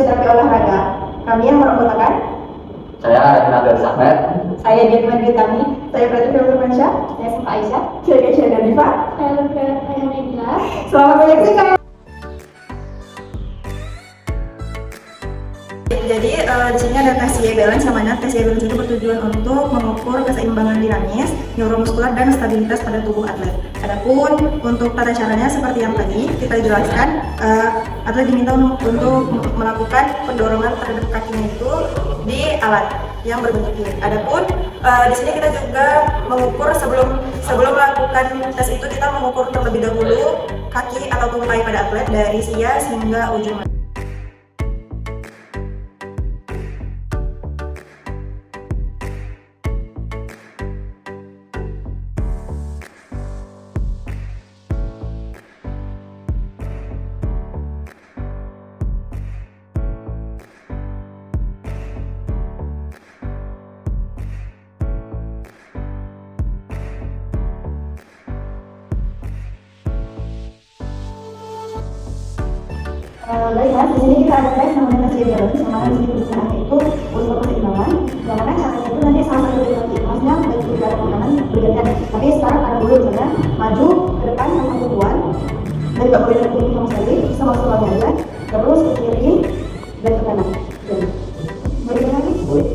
Fisioterapi olahraga. Kami yang merangkutakan. Saya Nabil Sahmed. Saya Dian Gitami. Saya Pratika Firmansyah. Saya Sinta Aisyah. Saya Keisha dan Diva. Saya Lutfi Ayhanegila. Selamat menyaksikan. Jadi di sini ada tes YE balance, yang mana tes YE balance itu bertujuan untuk mengukur keseimbangan dinamis, neuromuskular dan stabilitas pada tubuh atlet. Adapun untuk tata caranya seperti yang tadi kita jelaskan, atlet diminta untuk melakukan pendorongan terhadap kakinya itu di alat yang berbentuk ini. Adapun di sini kita juga mengukur sebelum melakukan tes itu, kita mengukur terlebih dahulu kaki atau tungkai pada atlet dari sias hingga ujung. Baik mas, di sini kita ada tes namanya tes YE balance, yang mana di sini penggunaannya itu untuk keseimbangan, yang mana caranya itu nanti salah satu dari kaki, maksudnya dari kiri ke kanan bergantian. Tapi sekarang ada dulu misalnya maju ke depan sama kukuan, dan nggak boleh dari sama sekali, sama semuanya aja, terus ke kiri dan ke kanan. Jadi, boleh lagi? Boleh.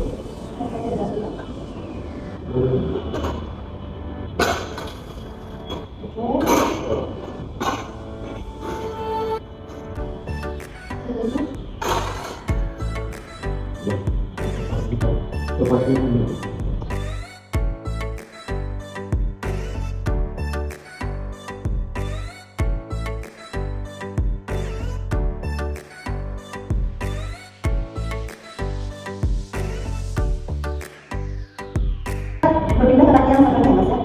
Berpindah ke kaki yang sebenarnya mas ya.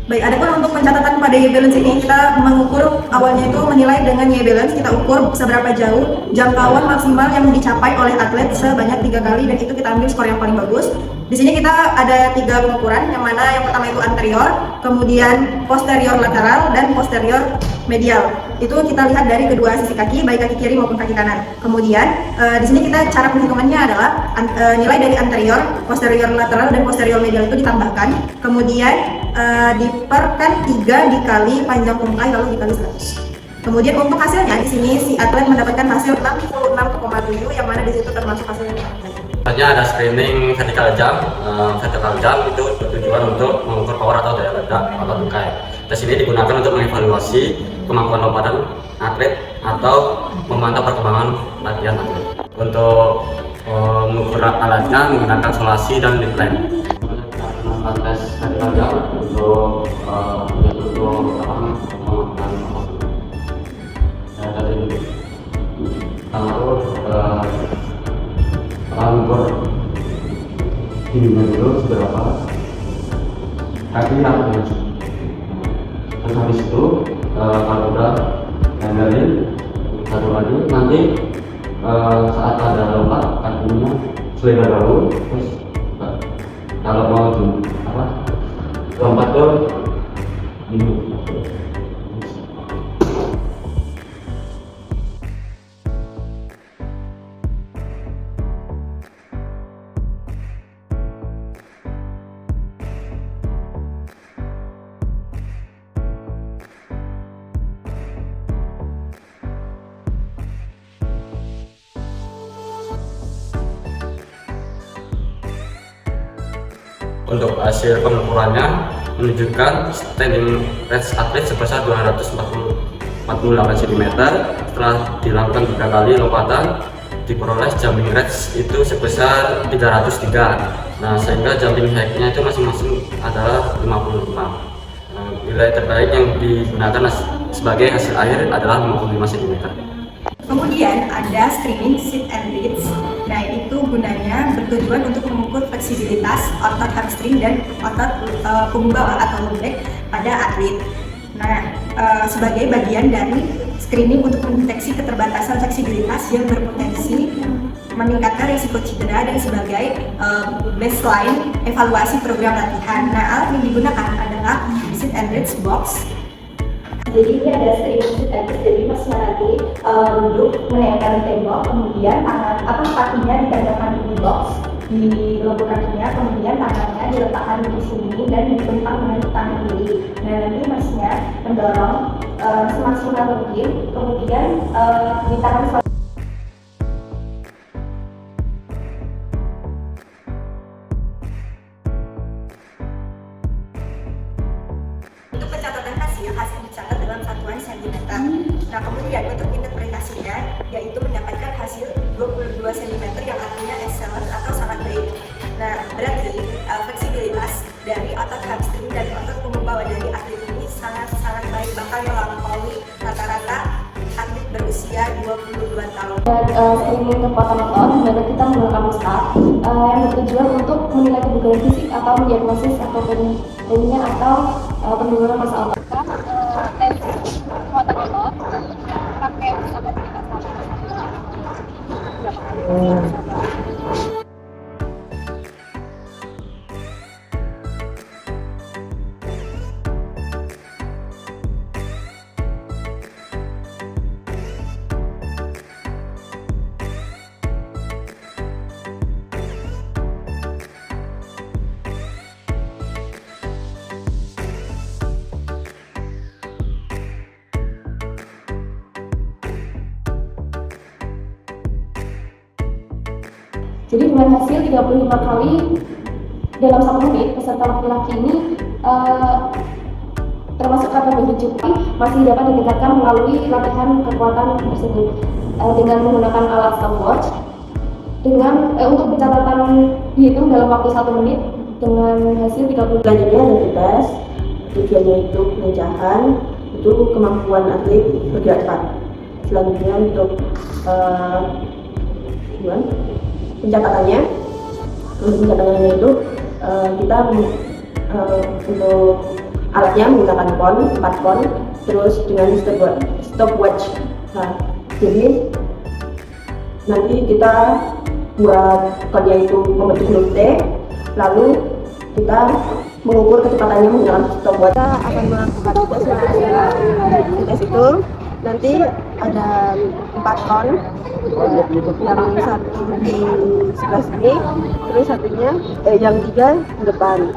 Baik, adapun untuk pencatatan pada YE balance ini, kita mengukur awalnya itu menilai dengan YE balance, kita ukur seberapa jauh jangkauan maksimal yang dicapai oleh atlet sebanyak 3 kali, dan itu kita ambil skor yang paling bagus. Di sini kita ada 3 pengukuran, yang mana yang pertama itu anterior, kemudian posterior lateral, dan posterior medial. Itu kita lihat dari kedua sisi kaki, baik kaki kiri maupun kaki kanan. Kemudian di sini kita cara penghitungannya adalah nilai dari anterior, posterior lateral, dan posterior medial itu ditambahkan, kemudian diperkan 3 dikali panjang tungkai lalu dikali 100. Kemudian untuk hasilnya di sini si atlet mendapatkan hasil 66,7, yang mana di situ termasuk hasilnya. Selanjutnya ada screening vertical jump. Vertical jump itu bertujuan untuk mengukur power atau daya ledak atau tungkai. Tes ini digunakan untuk mengevaluasi kemampuan lompatan atlet atau memantau perkembangan latihan atlet. Untuk mengukur alatnya menggunakan solasi dan lead lamp. Tes vertical jump untuk mengukur tingginya dulu seberapa, kaki rambutnya. Terus habis itu kalau udah handlein satu lagi, nanti saat ada lompat kakinya selebar dulu, terus kalau mau lompat tuh gini. Untuk hasil pengukurannya menunjukkan standing range atlet sebesar 248 cm. Setelah dilakukan 3 kali lompatan, diperoleh jumping range itu sebesar 303. Nah, sehingga jumping height-nya itu masing-masing adalah 55. Nilai terbaik yang digunakan sebagai hasil akhir adalah 55 cm. Kemudian ada screening sit and reach. Nah, itu gunanya bertujuan untuk mengukur fleksibilitas otot hamstring dan otot punggung bawah atau low back pada atlet. Nah, sebagai bagian dari screening untuk mendeteksi keterbatasan fleksibilitas yang berpotensi meningkatkan risiko cedera dan sebagai baseline evaluasi program latihan. Nah, alat yang digunakan adalah sit and reach box. Jadi ini ada screening sit and reach, jadi masnya nanti duduk menempel di tembok, kemudian kakinya ditempelkan di box, di logo kakinya, kemudian tangannya diletakkan di sini dan dibentang dengan tangan kiri. Nah, nanti masnya mendorong semaksimal mungkin, kemudian di tangan untuk pencatatan hasil dicatat dalam satuan sentimeter. Nah, kemudian untuk interpretasinya yaitu mendapatkan hasil 22 cm yang artinya excellent atau sangat baik. Nah, berarti fleksibilitas dari otot hamstring dan otot punggung bawah dari atlet ini sangat baik, bahkan melampaui rata-rata atlet berusia 22 tahun. Screening kekuatan otot di mana kita menggunakan mustab yang bertujuan untuk menilai kebugaran fisik atau mendiagnosis atau penyakit atau penurunan massa otot. Tes kekuatan otot pakai mustab Jadi dengan hasil 35 kali dalam 1 menit, peserta laki-laki ini termasuk kategori cukup masih dapat ditingkatkan melalui latihan kekuatan tersebut dengan menggunakan alat stopwatch dengan untuk pencatatan dihitung dalam waktu 1 menit dengan hasil 30. Selanjutnya ada tes, tujuannya itu pengejahan, itu kemampuan atlet bergerak cepat. Selanjutnya untuk pencatatannya itu kita untuk alatnya menggunakan kon 4 kon, terus dengan stopwatch. Nah, jadi nanti kita buat konnya itu membentuk huruf T, lalu kita mengukur kecepatannya menggunakan stopwatch. Kita akan melakukan tes itu. Nanti ada 4 kon, yang satu di sebelah sini, terus satunya yang 3 di depan.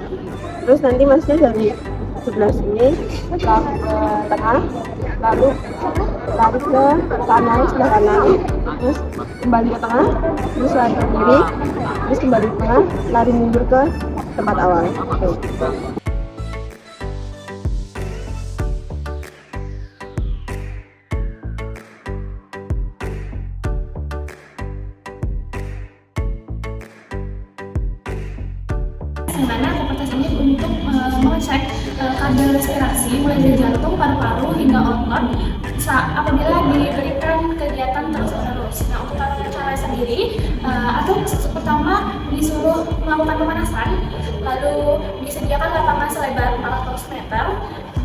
Terus nanti masnya dari sebelah sini lari ke tengah, lalu lari ke kanan sebelah kanan, terus kembali ke tengah, terus lari ke kiri, terus kembali ke tengah, lari mundur ke tempat awal. Dimana kompetensi ini untuk mengecek kadar respirasi mulai dari jantung, paru-paru hingga otot apabila diberikan kegiatan terus-menerus. Nah, untuk tata cara sendiri atau pertama disuruh melakukan pemanasan, lalu disediakan lapangan selebar 400 meter,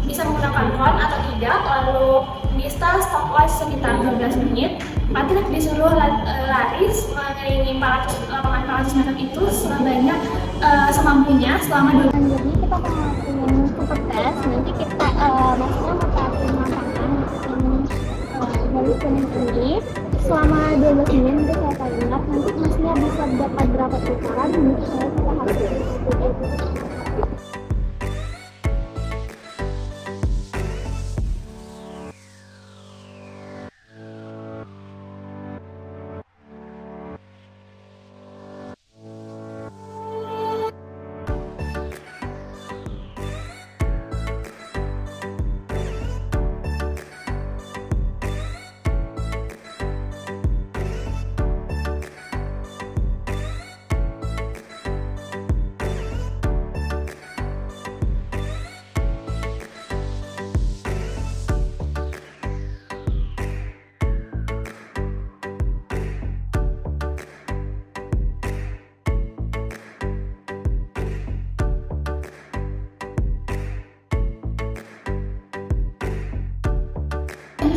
bisa menggunakan kon atau tidak, lalu di stopwatch sekitar 12 menit. Atlet disuruh lari mengelilingi lapangan 400 meter itu sebanyak semampunya selama 2 menit. Jadi kita melakukan super test, nanti kita maksudnya melakukan dari kuning tinggi selama 12 menit. Nanti saya tanya nanti masnya bisa dapat berapa putaran, menurut saya kita harus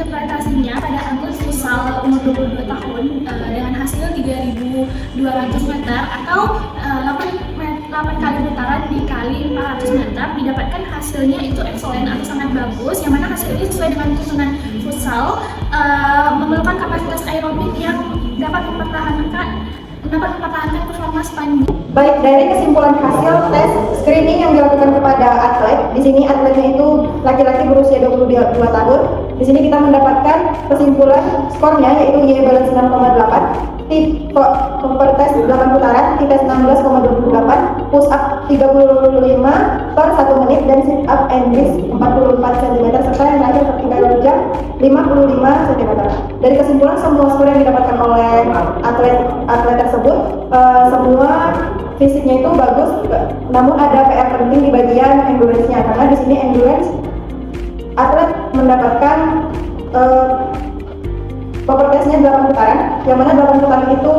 interpretasinya pada atlet futsal umur 22 tahun dengan hasil 3.200 meter atau 8 kali putaran dikali 400 meter didapatkan hasilnya itu excellent atau sangat bagus, yang mana hasil ini sesuai dengan tuntunan futsal, memerlukan kapasitas aerobik yang dapat mempertahankan performa sepanjang. Baik, dari kesimpulan hasil tes screening yang dilakukan kepada atlet, di sini atletnya itu laki-laki berusia 22 tahun. Di sini kita mendapatkan kesimpulan skornya yaitu Y balance 6,8, T-Comfort test 8 putaran, T-test 16,28, push up 35 per 1 menit, dan sit up and risk 44 cm, serta yang terakhir vertical jump 55 cm. Dari kesimpulan semua skor yang didapatkan oleh atlet tersebut, semua fisiknya itu bagus, namun ada PR penting di bagian endurance-nya, karena di sini endurance atlet mendapatkan power test-nya 8 putaran, yang mana 8 putaran itu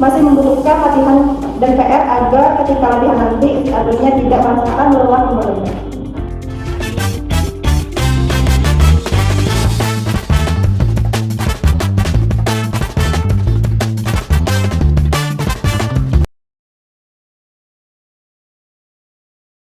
masih membutuhkan latihan dan PR agar ketika latihan nanti atletnya tidak merasakan lelah kembali.